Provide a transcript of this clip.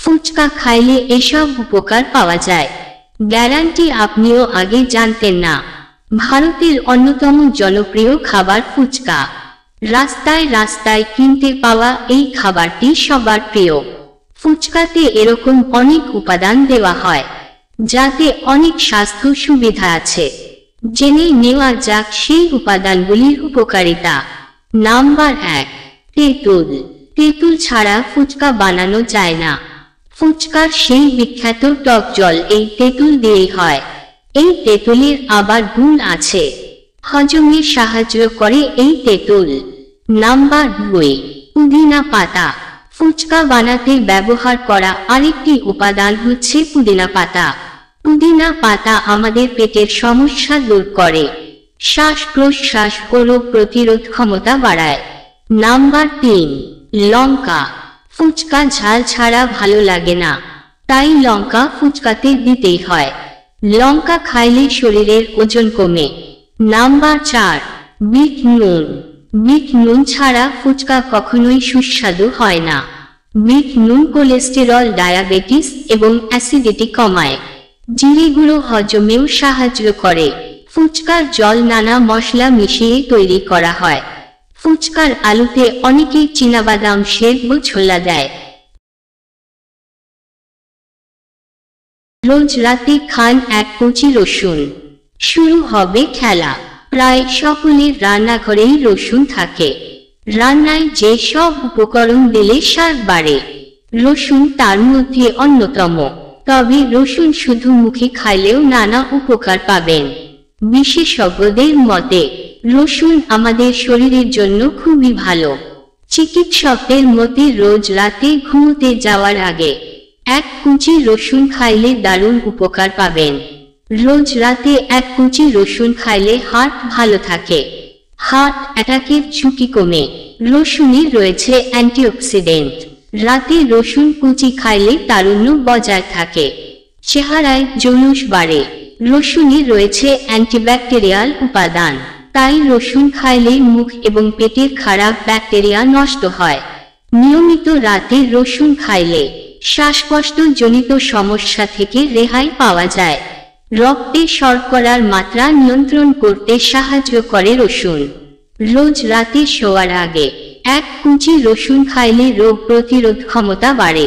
ফুচকা খাইলে এসব উপকার পাওয়া যায়, গ্যারান্টি আপনিও আগে জানতেন না। ভারতের অন্যতম জনপ্রিয় খাবার ফুচকা। রাস্তায় রাস্তায় কিনতে পাওয়া এই খাবারটি সবার প্রিয়। ফুচকাতে এরকম অনেক উপাদান দেওয়া হয়, যাতে অনেক স্বাস্থ্য সুবিধা আছে। জেনে নেওয়া যাক সেই উপাদানগুলির উপকারিতা। নাম্বার 1, তেঁতুল। তেঁতুল ছাড়া ফুচকা বানানো যায় না। ফুচকার সেই বিখ্যাত টক জল এই তেঁতুল দিয়েই হয়। এই তেঁতুলের আবার গুণ আছে, হজমে সাহায্য করে এই তেঁতুল। নাম্বার 2, পুদিনা পাতা। ফুচকা বানাতে ব্যবহার করা আরেকটি উপাদান হচ্ছে পুদিনা পাতা। পুদিনা পাতা আমাদের পেটের সমস্যা দূর করে, শ্বাস প্রশ্বাস ও রোগ প্রতিরোধ ক্ষমতা বাড়ায়। নাম্বার 3, লঙ্কা। ফুচকা ঝাল ছাড়া ভালো লাগে না, তাই লঙ্কা ফুচকাতে দিতেই হয়। লঙ্কা খাইলে শরীরের ওজন কমে। নাম্বার 4, বিট নুন। বিট নুন ছাড়া ফুচকা কখনোই সুস্বাদু হয় না। বিট নুন কোলেস্টেরল, ডায়াবেটিস এবং অ্যাসিডিটি কমায়। জিরে গুঁড়ো হজমেও সাহায্য করে। ফুচকার জল নানা মশলা মিশিয়ে তৈরি করা হয়। ফুচকার আলুতে অনেকেই চীনাবাদাম সেদ্ধ ছোলা দেয়। রোজ রাতে খান 1 কুচি রসুন। শুরু হবে খেলা। প্রায় সকলের রান্নাঘরেই রসুন থাকে। রান্নায় যে সব উপকরণ দিলে স্বাদ বাড়ে, রসুন তার মধ্যে অন্যতম। তবে রসুন শুধু মুখে খাইলেও নানা উপকার পাবেন। বিশেষজ্ঞদের মতে রসুন আমাদের শরীরের জন্য খুবই ভালো। চিকিৎসকদের মতে রোজ রাতে ঘুমোতে যাওয়ার আগে 1 কুচি রসুন খাইলে দারুণ উপকার পাবেন। রোজ রাতে 1 কুচি রসুন খাইলে হার্ট ভালো থাকে, হার্ট অ্যাটাকের ঝুঁকি কমে। রসুনে রয়েছে অ্যান্টিঅক্সিডেন্ট। রাতে রসুন কুচি খাইলে তারুণ্য বজায় থাকে, চেহারায় জৌলুস বাড়ে। রসুনে রয়েছে অ্যান্টিব্যাকটেরিয়াল উপাদান, তাই রসুন খাইলে মুখ এবং পেটের খারাপ ব্যাকটেরিয়া নষ্ট হয়। নিয়মিত রাতে রসুন খাইলে শ্বাসকষ্টজনিত সমস্যা থেকে রেহাই পাওয়া যায়। রক্তে শর্করার মাত্রা নিয়ন্ত্রণ করতে সাহায্য করে রসুন। রোজ রাতে শোয়ার আগে 1 কুচি রসুন খাইলে রোগ প্রতিরোধ ক্ষমতা বাড়ে।